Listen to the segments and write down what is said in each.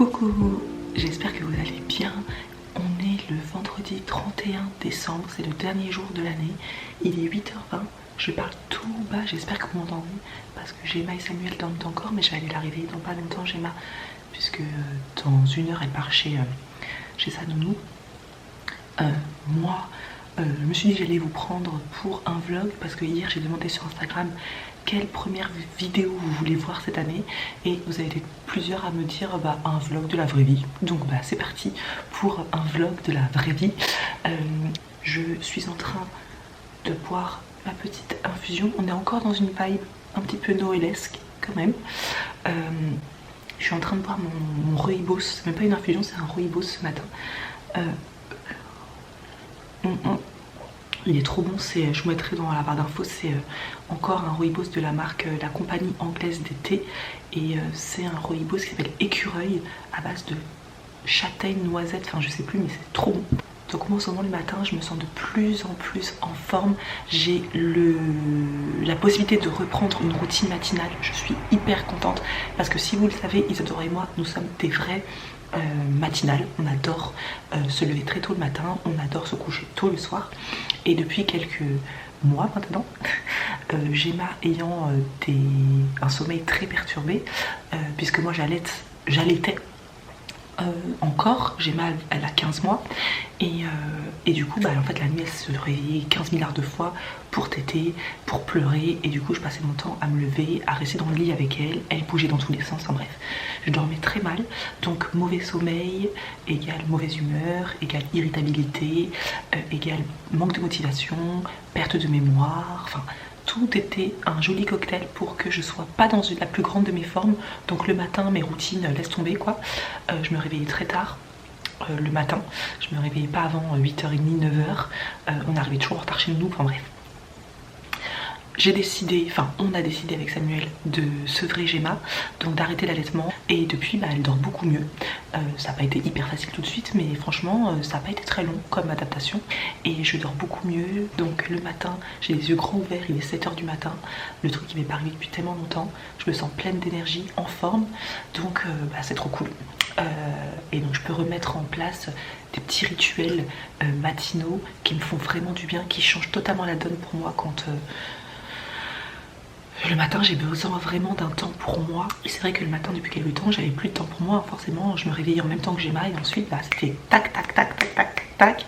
Coucou, j'espère que vous allez bien. On est le vendredi 31 décembre, c'est le dernier jour de l'année. Il est 8h20, je parle tout bas, j'espère que vous m'entendez. Parce que Gemma et Samuel dorment encore, mais je vais aller la réveiller dans pas longtemps, Gemma. Puisque dans une heure, elle part chez sa nounou. Moi, je me suis dit que j'allais vous prendre pour un vlog. Parce que hier, j'ai demandé sur Instagram quelle première vidéo vous voulez voir cette année. Et vous avez été plusieurs à me dire un vlog de la vraie vie. Donc c'est parti pour un vlog de la vraie vie. Je suis en train de boire ma petite infusion. On est encore dans une vibe un petit peu noëlesque quand même. Je suis en train de boire mon rooibos. C'est même pas une infusion, c'est un rooibos ce matin. Il est trop bon, je vous mettrai dans la barre d'infos, c'est encore un rooibos de la marque la compagnie anglaise des thés. Et c'est un rooibos qui s'appelle écureuil à base de châtaigne, noisette, enfin je sais plus, mais c'est trop bon. Donc moi en ce moment le matin je me sens de plus en plus en forme. J'ai la possibilité de reprendre une routine matinale. Je suis hyper contente parce que si vous le savez, Isadora et moi nous sommes des vrais matinales. On adore se lever très tôt le matin, on adore se coucher tôt le soir. Et depuis quelques mois maintenant, Gemma ayant un sommeil très perturbé, puisque moi j'allaitais encore, Gemma elle a 15 mois et du coup en fait la nuit elle se réveillait 15 milliards de fois pour téter, pour pleurer, et du coup je passais mon temps à me lever, à rester dans le lit avec elle bougeait dans tous les sens, en bref je dormais très mal. Donc mauvais sommeil égale mauvaise humeur, égale irritabilité, égale manque de motivation, perte de mémoire, enfin tout était un joli cocktail pour que je sois pas dans la plus grande de mes formes. Donc le matin, mes routines, laisse tomber quoi. Je me réveillais très tard le matin. Je me réveillais pas avant 8h30, 9h. On arrivait toujours en retard chez nous, enfin bref. On a décidé avec Samuel de sevrer Gemma, donc d'arrêter l'allaitement. Et depuis, elle dort beaucoup mieux. Ça n'a pas été hyper facile tout de suite, mais franchement, ça n'a pas été très long comme adaptation. Et je dors beaucoup mieux. Donc le matin, j'ai les yeux grands ouverts, il est 7h du matin. Le truc qui m'est pas arrivé depuis tellement longtemps. Je me sens pleine d'énergie, en forme. Donc c'est trop cool. Et donc je peux remettre en place des petits rituels matinaux qui me font vraiment du bien, qui changent totalement la donne pour moi quand... Le matin, j'ai besoin vraiment d'un temps pour moi. Et c'est vrai que le matin, depuis quelques temps, j'avais plus de temps pour moi. Forcément, je me réveillais en même temps que Gemma. Et ensuite, c'était tac, tac, tac, tac, tac, tac.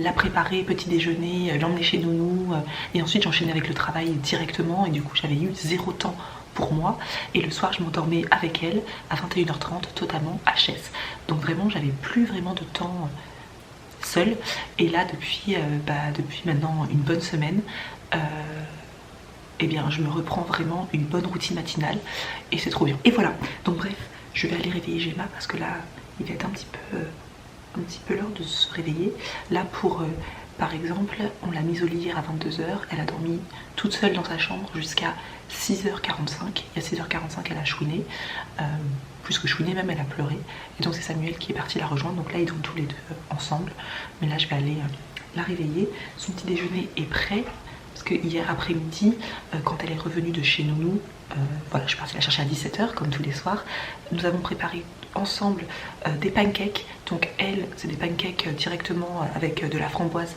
La préparer, petit déjeuner, l'emmener chez nounou. Et ensuite, j'enchaînais avec le travail directement. Et du coup, j'avais eu zéro temps pour moi. Et le soir, je m'endormais avec elle à 21h30, totalement HS. Donc vraiment, j'avais plus vraiment de temps seule. Et là, depuis maintenant une bonne semaine... je me reprends vraiment une bonne routine matinale et c'est trop bien. Et voilà, donc bref, je vais aller réveiller Gemma parce que là, il va être un petit peu l'heure de se réveiller. Là, par exemple, on l'a mise au lit hier à 22h, elle a dormi toute seule dans sa chambre jusqu'à 6h45. Et à 6h45, elle a chouiné, plus que chouiné même, elle a pleuré. Et donc c'est Samuel qui est parti la rejoindre, donc là ils dorment tous les deux ensemble. Mais là, je vais aller la réveiller. Son petit déjeuner est prêt. Parce que hier après-midi, quand elle est revenue de chez nounou, je suis partie la chercher à 17h comme tous les soirs. Nous avons préparé ensemble des pancakes. Donc elle, c'est des pancakes directement avec de la framboise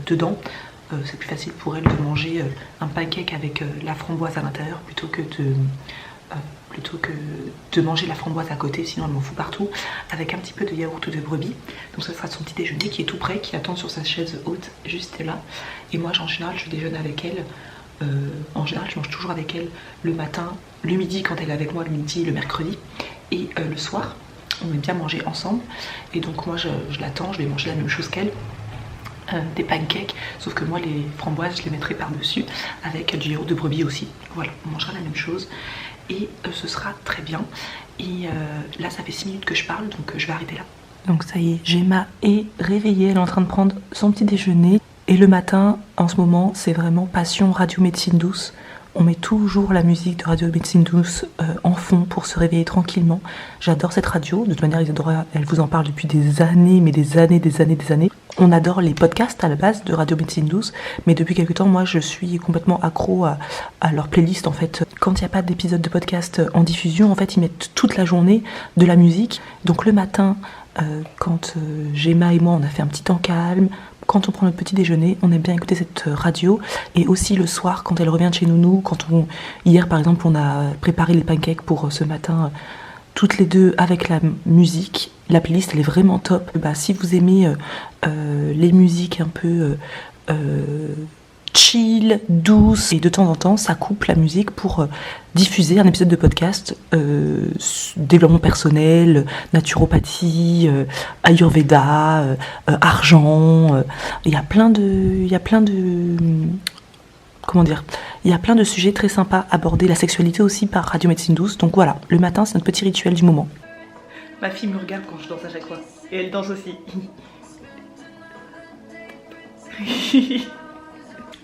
dedans. C'est plus facile pour elle de manger un pancake avec la framboise à l'intérieur plutôt que de manger la framboise à côté, sinon elle m'en fout partout, avec un petit peu de yaourt ou de brebis. Donc ça sera son petit déjeuner qui est tout prêt, qui attend sur sa chaise haute juste là. Et moi en général je déjeune avec elle, en général je mange toujours avec elle le matin, le midi quand elle est avec moi, le midi, le mercredi, et le soir on aime bien manger ensemble. Et donc moi je l'attends, je vais manger la même chose qu'elle, des pancakes, sauf que moi les framboises je les mettrai par dessus avec du yaourt de brebis aussi. Voilà, on mangera la même chose et ce sera très bien. Et là ça fait 6 minutes que je parle, donc je vais arrêter là. Donc ça y est, Gemma est réveillée, elle est en train de prendre son petit déjeuner. Et le matin, en ce moment, c'est vraiment passion radio médecine douce. On met toujours la musique de Radio Médecine Douce en fond pour se réveiller tranquillement. J'adore cette radio. De toute manière, Isadora, elle vous en parle depuis des années, mais des années. On adore les podcasts à la base de Radio Médecine Douce, mais depuis quelques temps, moi, je suis complètement accro à leur playlist. En fait, quand il n'y a pas d'épisode de podcast en diffusion, en fait, ils mettent toute la journée de la musique. Donc le matin, quand Gemma et moi, on a fait un petit temps calme, quand on prend notre petit déjeuner, on aime bien écouter cette radio. Et aussi le soir, quand elle revient de chez Nounou, hier par exemple, on a préparé les pancakes pour ce matin, toutes les deux avec la musique. La playlist, elle est vraiment top. Si vous aimez les musiques un peu chill, douce, et de temps en temps ça coupe la musique pour diffuser un épisode de podcast développement personnel, naturopathie, ayurveda, argent, il y a plein de sujets très sympas abordés, la sexualité aussi par Radio Médecine Douce. Donc voilà, le matin c'est notre petit rituel du moment. Ma fille me regarde quand je danse à chaque fois et elle danse aussi.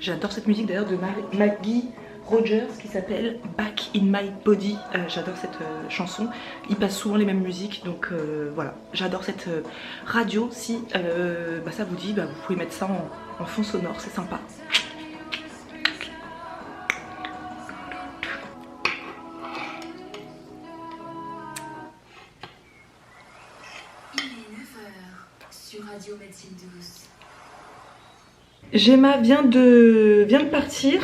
J'adore cette musique d'ailleurs de Maggie Rogers qui s'appelle Back in My Body. J'adore cette chanson. Il passe souvent les mêmes musiques, donc voilà. J'adore cette radio. Si ça vous dit, vous pouvez mettre ça en fond sonore, c'est sympa. Il est 9h sur Radio Médecine Douce. Gemma vient de partir,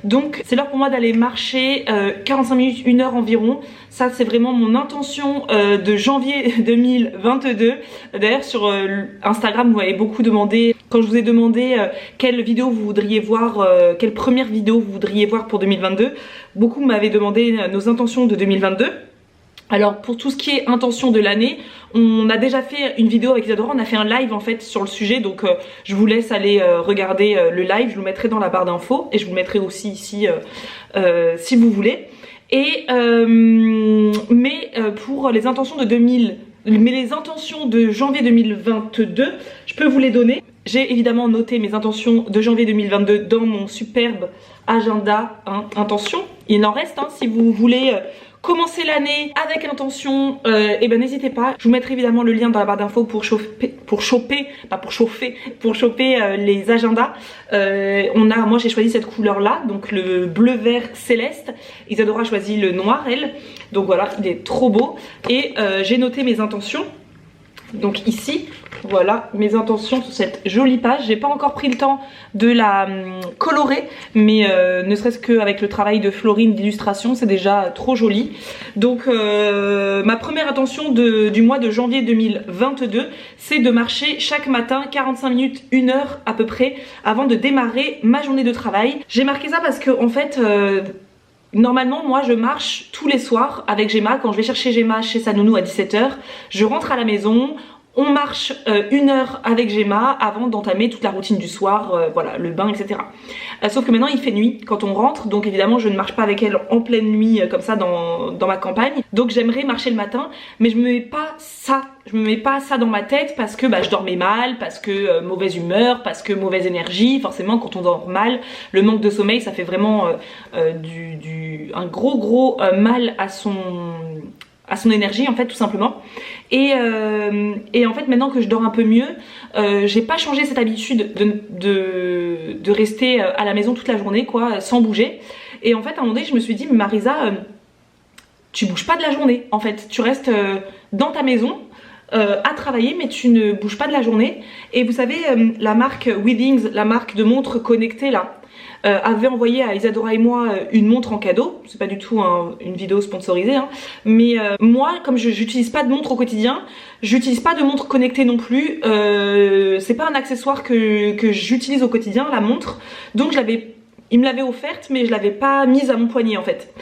donc c'est l'heure pour moi d'aller marcher 45 minutes, 1 heure environ. Ça c'est vraiment mon intention de janvier 2022. D'ailleurs sur Instagram vous m'avez beaucoup demandé, quand je vous ai demandé quelle vidéo vous voudriez voir, quelle première vidéo vous voudriez voir pour 2022. Beaucoup m'avaient demandé nos intentions de 2022. Alors pour tout ce qui est intention de l'année, on a déjà fait une vidéo avec Isadora, on a fait un live en fait sur le sujet, donc je vous laisse aller regarder le live, je vous le mettrai dans la barre d'infos et je vous le mettrai aussi ici si vous voulez. Et pour les intentions les intentions de janvier 2022, je peux vous les donner. J'ai évidemment noté mes intentions de janvier 2022 dans mon superbe agenda intention. Il en reste si vous voulez commencer l'année avec intention, n'hésitez pas. Je vous mettrai évidemment le lien dans la barre d'infos pour choper les agendas. Moi j'ai choisi cette couleur là, donc le bleu vert céleste. Isadora a choisi le noir elle. Donc voilà, il est trop beau. Et j'ai noté mes intentions. Donc ici, voilà mes intentions sur cette jolie page. J'ai pas encore pris le temps de la colorer, mais ne serait-ce qu'avec le travail de Florine d'illustration, c'est déjà trop joli. Donc ma première intention du mois de janvier 2022, c'est de marcher chaque matin 45 minutes, 1 heure à peu près, avant de démarrer ma journée de travail. J'ai marqué ça parce que en fait... normalement, moi, je marche tous les soirs avec Gemma. Quand je vais chercher Gemma chez sa nounou à 17 h, je rentre à la maison, on marche 1 heure avec Gemma avant d'entamer toute la routine du soir, voilà, le bain, etc. Sauf que maintenant, il fait nuit quand on rentre, donc évidemment, je ne marche pas avec elle en pleine nuit comme ça dans ma campagne. Donc j'aimerais marcher le matin, mais je me mets pas ça dans ma tête parce que je dormais mal, parce que mauvaise humeur, parce que mauvaise énergie. Forcément quand on dort mal, le manque de sommeil ça fait vraiment un gros mal à son énergie en fait, tout simplement. Et en fait maintenant que je dors un peu mieux, j'ai pas changé cette habitude de rester à la maison toute la journée quoi, sans bouger. Et en fait à un moment donné je me suis dit mais Marisa, tu bouges pas de la journée en fait, tu restes dans ta maison à travailler mais tu ne bouges pas de la journée. Et vous savez la marque Withings, la marque de montres connectées là, avait envoyé à Isadora et moi une montre en cadeau. C'est pas du tout une vidéo sponsorisée mais moi comme j'utilise pas de montre au quotidien, j'utilise pas de montre connectée non plus, c'est pas un accessoire que j'utilise au quotidien la montre, donc il me l'avait offerte mais je l'avais pas mise à mon poignet en fait.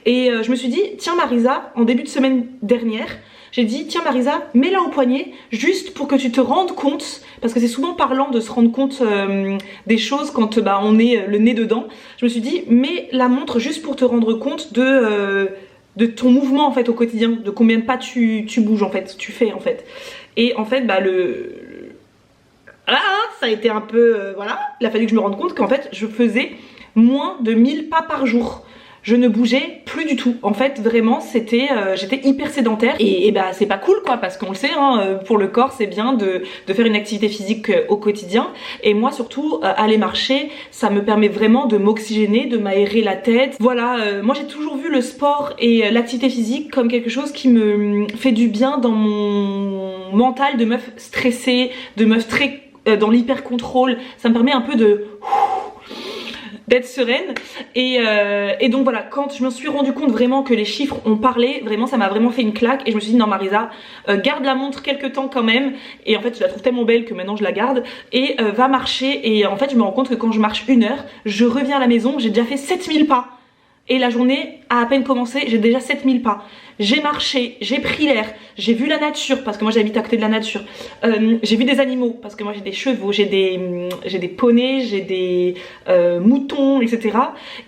Et je me suis dit tiens Marisa, en début de semaine dernière j'ai dit tiens Marisa, mets-la au poignet juste pour que tu te rendes compte, parce que c'est souvent parlant de se rendre compte des choses quand on est le nez dedans. Je me suis dit mets la montre juste pour te rendre compte de ton mouvement en fait au quotidien, de combien de pas tu bouges en fait, tu fais en fait. Et en fait ça a été un peu voilà, il a fallu que je me rende compte qu'en fait je faisais moins de 1000 pas par jour. je ne bougeais plus du tout. En fait vraiment c'était j'étais hyper sédentaire et bah c'est pas cool quoi, parce qu'on le sait hein, pour le corps c'est bien de faire une activité physique au quotidien. Et moi surtout aller marcher, ça me permet vraiment de m'oxygéner, de m'aérer la tête. Voilà, moi j'ai toujours vu le sport et l'activité physique comme quelque chose qui me fait du bien dans mon mental de meuf stressée, de meuf très dans l'hyper contrôle. Ça me permet un peu d'être sereine et donc voilà, quand je me suis rendu compte vraiment que les chiffres ont parlé, vraiment ça m'a vraiment fait une claque et je me suis dit non Marisa, garde la montre quelques temps quand même, et en fait je la trouve tellement belle que maintenant je la garde et va marcher. Et en fait je me rends compte que quand je marche 1 heure, je reviens à la maison, j'ai déjà fait 7000 pas. Et la journée a à peine commencé, j'ai déjà 7000 pas. J'ai marché, j'ai pris l'air, j'ai vu la nature, parce que moi j'habite à côté de la nature. J'ai vu des animaux, parce que moi j'ai des chevaux, j'ai des poneys, j'ai des moutons, etc.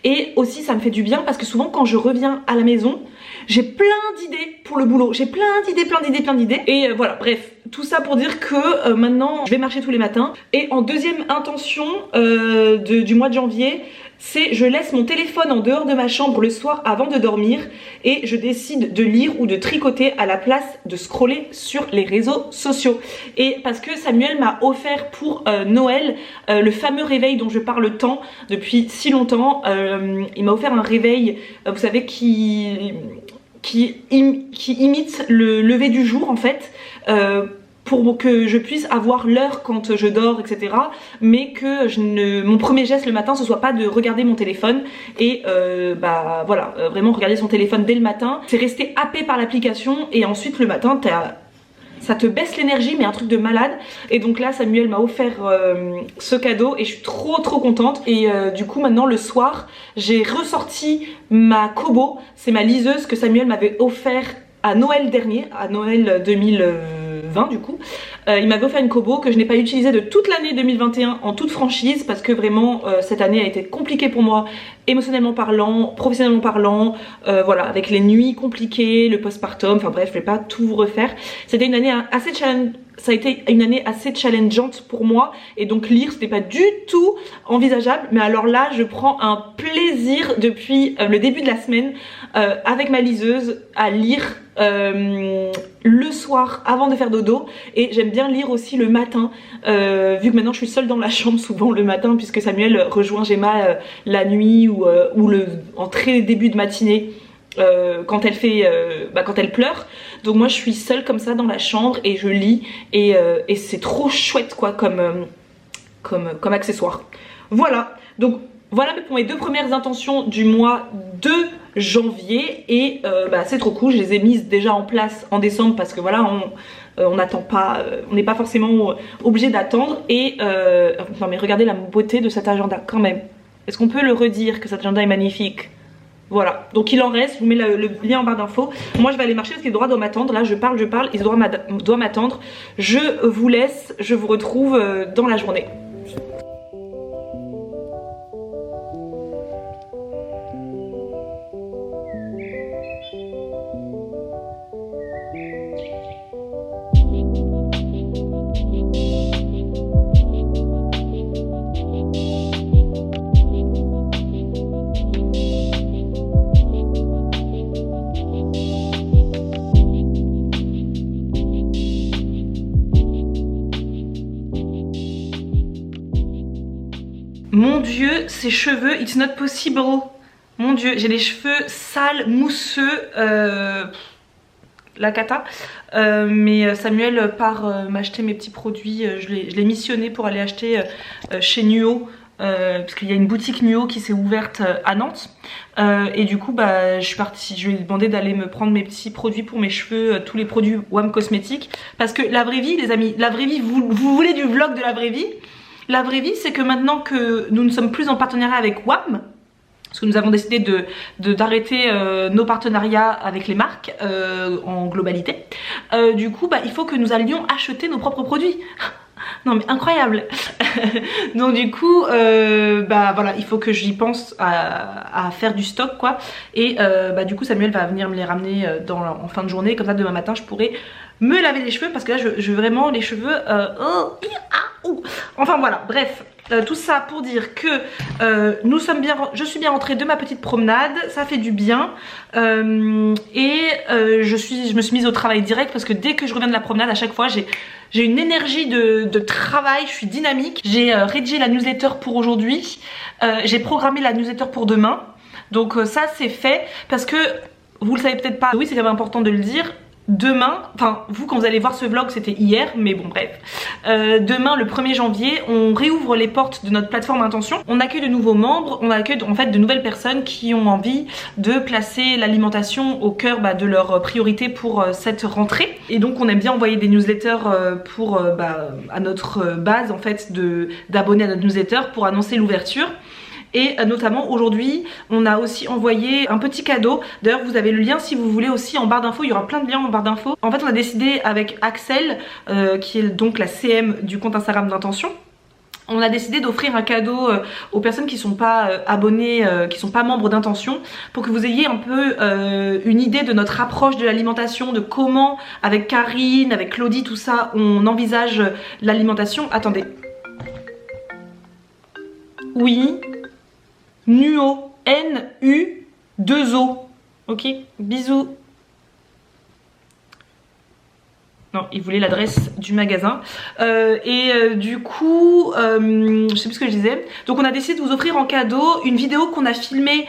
Et aussi ça me fait du bien, parce que souvent quand je reviens à la maison, j'ai plein d'idées pour le boulot. J'ai plein d'idées. Et voilà, bref, tout ça pour dire que maintenant je vais marcher tous les matins. Et en deuxième intention du mois de janvier, c'est je laisse mon téléphone en dehors de ma chambre le soir avant de dormir et je décide de lire ou de tricoter à la place de scroller sur les réseaux sociaux. Et parce que Samuel m'a offert pour Noël le fameux réveil dont je parle tant depuis si longtemps. Il m'a offert un réveil, vous savez, qui imite le lever du jour en fait, pour que je puisse avoir l'heure quand je dors, etc. Mais que mon premier geste le matin ce soit pas de regarder mon téléphone. Et bah voilà, vraiment regarder son téléphone dès le matin, c'est rester happé par l'application et ensuite le matin ça te baisse l'énergie, mais un truc de malade. Et donc là Samuel m'a offert ce cadeau et je suis trop contente. Et du coup maintenant le soir j'ai ressorti ma Kobo, c'est ma liseuse que Samuel m'avait offert à Noël dernier, à Noël 2020 du coup. Il m'avait offert une Kobo que je n'ai pas utilisée de toute l'année 2021 en toute franchise, parce que vraiment cette année a été compliquée pour moi, émotionnellement parlant, professionnellement parlant, voilà, avec les nuits compliquées, le postpartum, enfin bref, je vais pas tout vous refaire. C'était une année assez ça a été une année assez challengeante pour moi, et donc lire c'était pas du tout envisageable. Mais alors là je prends un plaisir depuis le début de la semaine avec ma liseuse à lire le soir avant de faire dodo, et j'aime bien lire aussi le matin, vu que maintenant je suis seule dans la chambre souvent le matin puisque Samuel rejoint Gemma la nuit ou en très début de matinée. Quand elle pleure. Donc moi je suis seule comme ça dans la chambre et je lis, et c'est trop chouette quoi comme accessoire. Voilà, donc voilà pour mes 2 premières intentions du mois de janvier. Et bah, c'est trop cool, je les ai mises déjà en place en décembre parce que voilà, on n'attend pas, on n'est pas forcément obligé d'attendre. Et non mais regardez la beauté de cet agenda quand même. Est-ce qu'on peut le redire que cet agenda est magnifique? Voilà, donc il en reste, je vous mets le lien en barre d'infos. Moi je vais aller marcher parce qu'Isidora doit m'attendre. Là je parle, Isidora doit m'attendre. Je vous laisse, je vous retrouve dans la journée. Mon dieu, ces cheveux, it's not possible. Mon dieu, j'ai les cheveux sales, mousseux, la cata. Mais Samuel part m'acheter mes petits produits. Je l'ai missionné pour aller acheter chez Nuo. Parce qu'il y a une boutique Nuo qui s'est ouverte à Nantes. Et du coup bah, je suis partie, je lui ai demandé d'aller me prendre mes petits produits pour mes cheveux, tous les produits WAM Cosmétiques. Parce que la vraie vie les amis, la vraie vie, vous voulez du vlog de la vraie vie? La vraie vie c'est que maintenant que nous ne sommes plus en partenariat avec WAM, parce que nous avons décidé d'arrêter nos partenariats avec les marques en globalité, du coup bah, il faut que nous allions acheter nos propres produits. Non mais incroyable. Donc du coup bah voilà, il faut que j'y pense à faire du stock quoi. Et bah du coup Samuel va venir me les ramener en fin de journée, comme ça demain matin je pourrai me laver les cheveux, parce que là je veux vraiment les cheveux enfin voilà, bref. Tout ça pour dire que je suis bien rentrée de ma petite promenade, ça fait du bien. Je me suis mise au travail direct parce que dès que je reviens de la promenade, à chaque fois j'ai une énergie de travail, je suis dynamique. J'ai rédigé la newsletter pour aujourd'hui, j'ai programmé la newsletter pour demain. Donc ça c'est fait parce que vous le savez peut-être pas, oui c'est quand même important de le dire. Demain, enfin vous quand vous allez voir ce vlog c'était hier mais bon bref, demain le 1er janvier on réouvre les portes de notre plateforme Intention. On accueille de nouveaux membres, on accueille en fait de nouvelles personnes qui ont envie de placer l'alimentation au cœur de leurs priorités pour cette rentrée. Et donc on aime bien envoyer des newsletters à notre base en fait d'abonnés à notre newsletter pour annoncer l'ouverture. Et notamment aujourd'hui on a aussi envoyé un petit cadeau. D'ailleurs vous avez le lien si vous voulez aussi en barre d'infos, il y aura plein de liens en barre d'infos. En fait on a décidé avec Axel qui est donc la CM du compte Instagram d'Intention, on a décidé d'offrir un cadeau aux personnes qui sont pas abonnées, qui sont pas membres d'Intention, pour que vous ayez un peu une idée de notre approche de l'alimentation, de comment avec Karine, avec Claudie, tout ça, on envisage l'alimentation. Attendez. Oui. Nuo, N-U-2-O. Ok, bisous. Non, il voulait l'adresse du magasin. Du coup, je sais plus ce que je disais. Donc on a décidé de vous offrir en cadeau une vidéo qu'on a filmée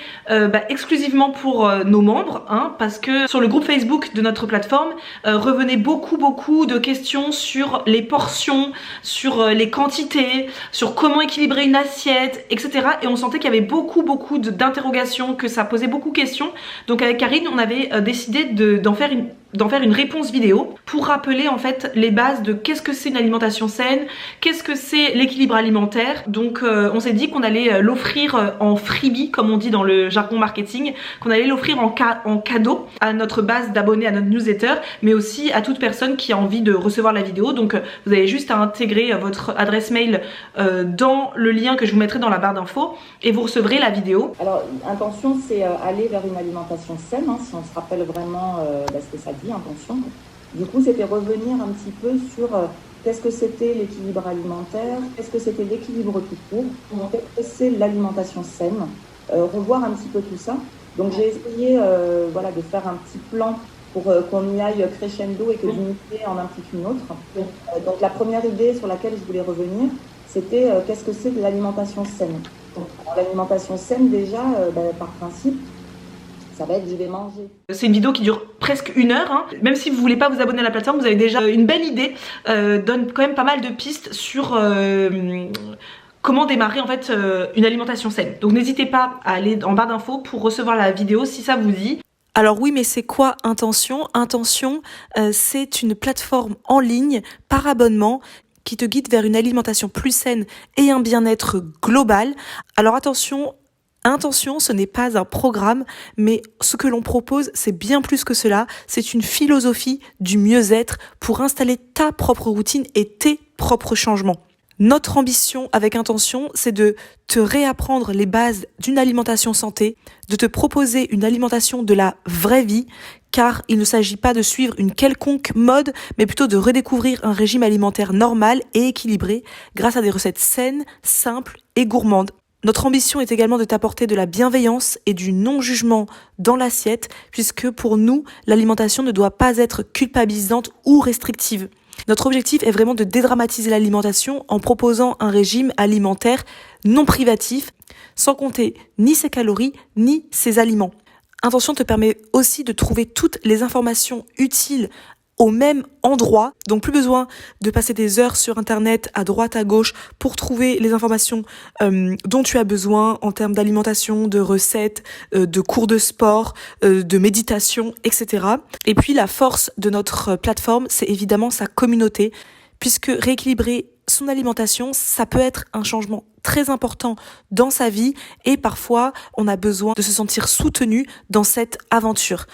exclusivement pour nos membres, hein, parce que sur le groupe Facebook de notre plateforme revenaient beaucoup de questions sur les portions, sur les quantités, sur comment équilibrer une assiette, etc. Et on sentait qu'il y avait beaucoup d'interrogations, que ça posait beaucoup de questions. Donc avec Karine, on avait décidé d'en faire une réponse vidéo pour rappeler en fait les bases de qu'est-ce que c'est une alimentation saine, qu'est-ce que c'est l'équilibre alimentaire. Donc on s'est dit qu'on allait l'offrir en freebie comme on dit dans le jargon marketing, qu'on allait l'offrir en cadeau à notre base d'abonnés à notre newsletter, mais aussi à toute personne qui a envie de recevoir la vidéo. Donc vous avez juste à intégrer votre adresse mail dans le lien que je vous mettrai dans la barre d'infos et vous recevrez la vidéo. Alors intention c'est aller vers une alimentation saine, hein, si on se rappelle vraiment ce que ça dit, intention. Du coup, c'était revenir un petit peu sur qu'est-ce que c'était l'équilibre alimentaire, qu'est-ce que c'était l'équilibre tout court, qu'est-ce que c'est l'alimentation saine, revoir un petit peu tout ça. Donc j'ai essayé de faire un petit plan pour qu'on y aille crescendo et que d'une idée en implique une autre. Donc la première idée sur laquelle je voulais revenir, c'était qu'est-ce que c'est de l'alimentation saine. Alors, l'alimentation saine déjà, par principe, ça va être je vais manger. C'est une vidéo qui dure presque 1 heure, hein. Même si vous voulez pas vous abonner à la plateforme, vous avez déjà une belle idée, donne quand même pas mal de pistes sur comment démarrer en fait une alimentation saine. Donc n'hésitez pas à aller en barre d'infos pour recevoir la vidéo si ça vous dit. Alors oui, mais c'est quoi Intention ? Intention, c'est une plateforme en ligne par abonnement qui te guide vers une alimentation plus saine et un bien-être global. Alors attention, Intention, ce n'est pas un programme, mais ce que l'on propose, c'est bien plus que cela. C'est une philosophie du mieux-être pour installer ta propre routine et tes propres changements. Notre ambition avec Intention, c'est de te réapprendre les bases d'une alimentation santé, de te proposer une alimentation de la vraie vie, car il ne s'agit pas de suivre une quelconque mode, mais plutôt de redécouvrir un régime alimentaire normal et équilibré grâce à des recettes saines, simples et gourmandes. Notre ambition est également de t'apporter de la bienveillance et du non-jugement dans l'assiette, puisque pour nous, l'alimentation ne doit pas être culpabilisante ou restrictive. Notre objectif est vraiment de dédramatiser l'alimentation en proposant un régime alimentaire non privatif, sans compter ni ses calories ni ses aliments. Intention te permet aussi de trouver toutes les informations utiles au même endroit, donc plus besoin de passer des heures sur internet à droite à gauche pour trouver les informations dont tu as besoin en termes d'alimentation, de recettes, de cours de sport, de méditation, etc. Et puis la force de notre plateforme, c'est évidemment sa communauté, puisque rééquilibrer son alimentation, ça peut être un changement très important dans sa vie et parfois on a besoin de se sentir soutenu dans cette aventure.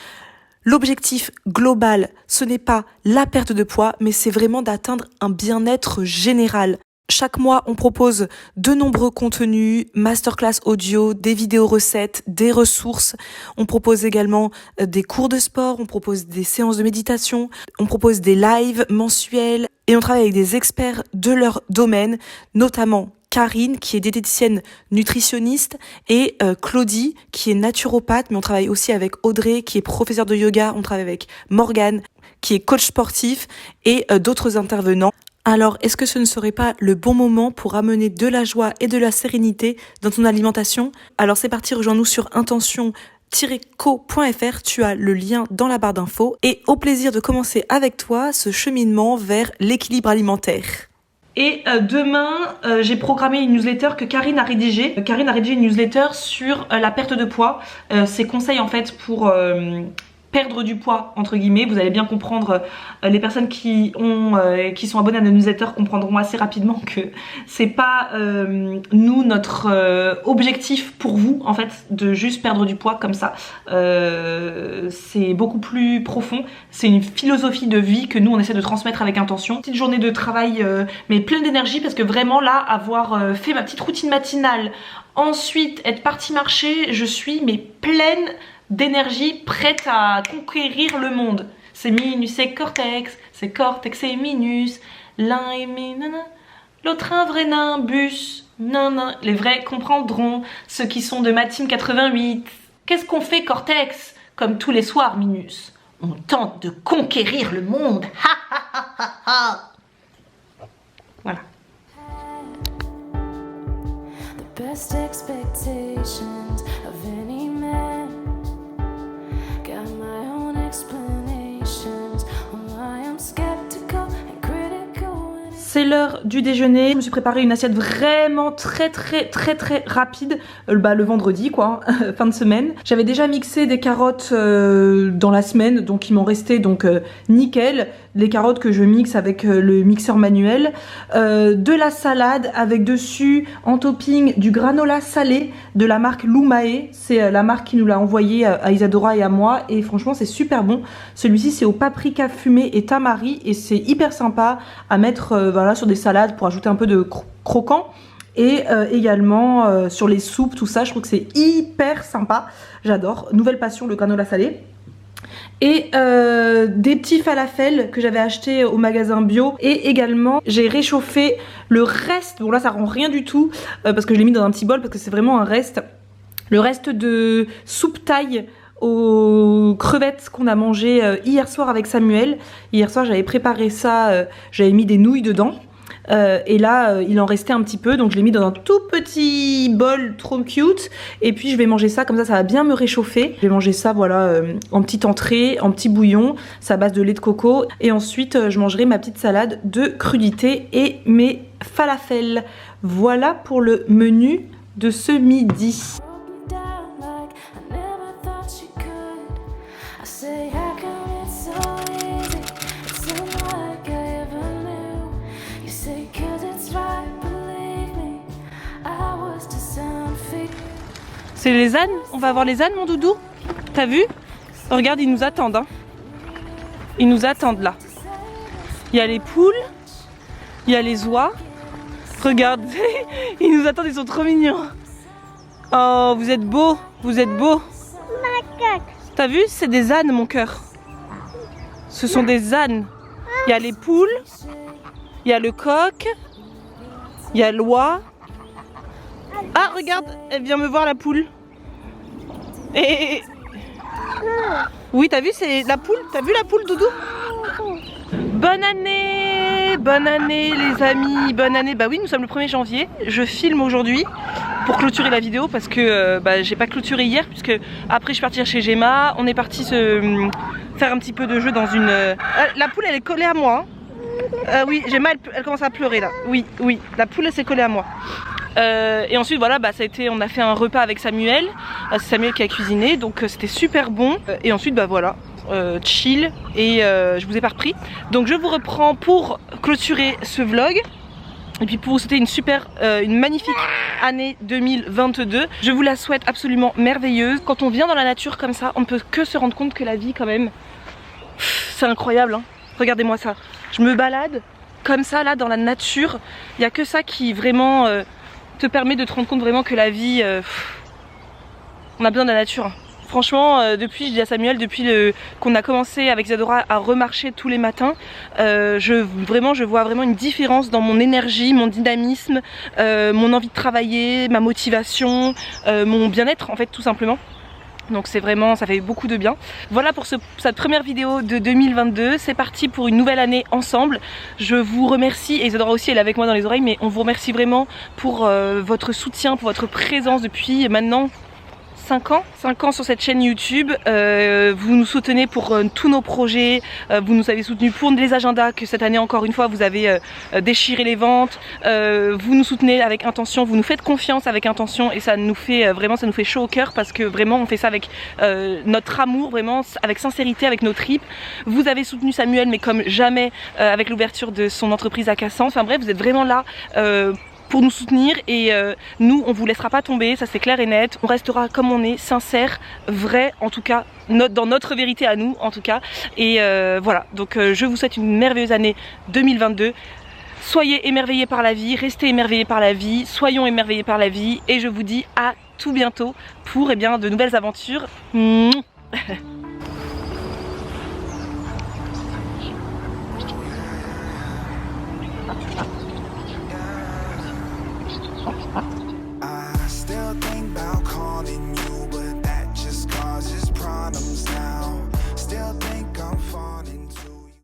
L'objectif global, ce n'est pas la perte de poids, mais c'est vraiment d'atteindre un bien-être général. Chaque mois, on propose de nombreux contenus, masterclass audio, des vidéos recettes, des ressources. On propose également des cours de sport, on propose des séances de méditation, on propose des lives mensuels et on travaille avec des experts de leur domaine, notamment Karine qui est diététicienne nutritionniste et Claudie qui est naturopathe, mais on travaille aussi avec Audrey qui est professeure de yoga, on travaille avec Morgane qui est coach sportif et d'autres intervenants. Alors, est-ce que ce ne serait pas le bon moment pour amener de la joie et de la sérénité dans ton alimentation? Alors c'est parti, rejoins-nous sur intention-co.fr, tu as le lien dans la barre d'infos et au plaisir de commencer avec toi ce cheminement vers l'équilibre alimentaire. Et demain, j'ai programmé une newsletter que Karine a rédigée. Karine a rédigé une newsletter sur la perte de poids, ses conseils en fait pour perdre du poids entre guillemets. Vous allez bien comprendre, les personnes qui sont abonnées à nos newsletters comprendront assez rapidement que c'est pas nous notre objectif pour vous en fait de juste perdre du poids comme ça. C'est beaucoup plus profond, c'est une philosophie de vie que nous on essaie de transmettre avec intention. Petite journée de travail mais pleine d'énergie parce que vraiment là avoir fait ma petite routine matinale, ensuite être partie marcher, je suis mais pleine d'énergie, prête à conquérir le monde. C'est Minus et Cortex, c'est Cortex et Minus, l'un est nana, l'autre un vrai nimbus, nana. Les vrais comprendront, ceux qui sont de ma team 88. Qu'est-ce qu'on fait Cortex? Comme tous les soirs Minus, on tente de conquérir le monde. Ha ha ha ha ha. Voilà. The best expectations of any man. Got my own explanations on why I'm skeptical and critical. C'est l'heure du déjeuner. Je me suis préparé une assiette vraiment très rapide le vendredi quoi, fin de semaine. J'avais déjà mixé des carottes dans la semaine, donc il m'en restait donc nickel. Les carottes que je mixe avec le mixeur manuel, de la salade avec dessus en topping du granola salé de la marque Lumae. C'est la marque qui nous l'a envoyé à Isadora et à moi et franchement c'est super bon. Celui-ci c'est au paprika fumé et tamari et c'est hyper sympa à mettre voilà, sur des salades pour ajouter un peu de croquant. Et également sur les soupes, tout ça, je trouve que c'est hyper sympa. J'adore. Nouvelle passion, le granola salé. Et des petits falafels que j'avais achetés au magasin bio. Et également j'ai réchauffé le reste, bon là ça rend rien du tout parce que je l'ai mis dans un petit bol parce que c'est vraiment un reste. Le reste de soupe thaï aux crevettes qu'on a mangé hier soir avec Samuel. Hier soir j'avais préparé ça, j'avais mis des nouilles dedans. Et là il en restait un petit peu, donc je l'ai mis dans un tout petit bol trop cute. Et puis je vais manger ça, comme ça va bien me réchauffer. Je vais manger ça voilà en petite entrée, en petit bouillon, c'est à base de lait de coco. Et ensuite je mangerai ma petite salade de crudités et mes falafels. Voilà pour le menu de ce midi. C'est les ânes, on va voir les ânes mon doudou. T'as vu? Regarde, ils nous attendent hein. Ils nous attendent là. Il y a les poules, il y a les oies. Regarde, ils nous attendent, ils sont trop mignons. Oh, vous êtes beaux, vous êtes beaux. T'as vu? C'est des ânes mon cœur. Ce sont des ânes. Il y a les poules, il y a le coq, il y a l'oie. Ah regarde, elle vient me voir la poule. Et oui t'as vu c'est la poule, t'as vu la poule doudou? Bonne année les amis, bonne année. Bah oui nous sommes le 1er janvier, je filme aujourd'hui pour clôturer la vidéo parce que j'ai pas clôturé hier puisque après je suis partie chez Gemma, on est parti se faire un petit peu de jeu dans une... la poule elle est collée à moi hein. Oui Gemma elle commence à pleurer là, oui la poule elle s'est collée à moi. Et ensuite voilà ça a été, on a fait un repas avec Samuel, c'est Samuel qui a cuisiné donc c'était super bon. Et ensuite voilà chill et je vous ai pas repris donc je vous reprends pour clôturer ce vlog et puis pour vous souhaiter une magnifique année 2022. Je vous la souhaite absolument merveilleuse. Quand on vient dans la nature comme ça on ne peut que se rendre compte que la vie quand même c'est incroyable hein. Regardez-moi ça, je me balade comme ça là dans la nature, il n'y a que ça qui vraiment te permet de te rendre compte vraiment que la vie, on a besoin de la nature. Franchement, depuis, je dis à Samuel, depuis qu'on a commencé avec Isadora à remarcher tous les matins, je vois vraiment une différence dans mon énergie, mon dynamisme, mon envie de travailler, ma motivation, mon bien-être en fait tout simplement. Donc c'est vraiment, ça fait beaucoup de bien. Voilà pour cette première vidéo de 2022. C'est parti pour une nouvelle année ensemble. Je vous remercie, et Isadora aussi elle est avec moi dans les oreilles, mais on vous remercie vraiment pour votre soutien, pour votre présence depuis maintenant 5 ans sur cette chaîne YouTube. Vous nous soutenez pour tous nos projets, vous nous avez soutenus pour les agendas que cette année encore une fois vous avez déchiré les ventes, vous nous soutenez avec intention, vous nous faites confiance avec intention, et ça nous fait vraiment, ça nous fait chaud au cœur parce que vraiment on fait ça avec notre amour, vraiment avec sincérité, avec nos tripes. Vous avez soutenu Samuel mais comme jamais avec l'ouverture de son entreprise à Cassan. Enfin bref, vous êtes vraiment là pour nous soutenir, et nous on vous laissera pas tomber, ça c'est clair et net. On restera comme on est, sincère, vrai, en tout cas dans notre vérité à nous en tout cas. Et voilà, donc je vous souhaite une merveilleuse année 2022. Soyez émerveillés par la vie, restez émerveillés par la vie, soyons émerveillés par la vie, et je vous dis à tout bientôt pour de nouvelles aventures.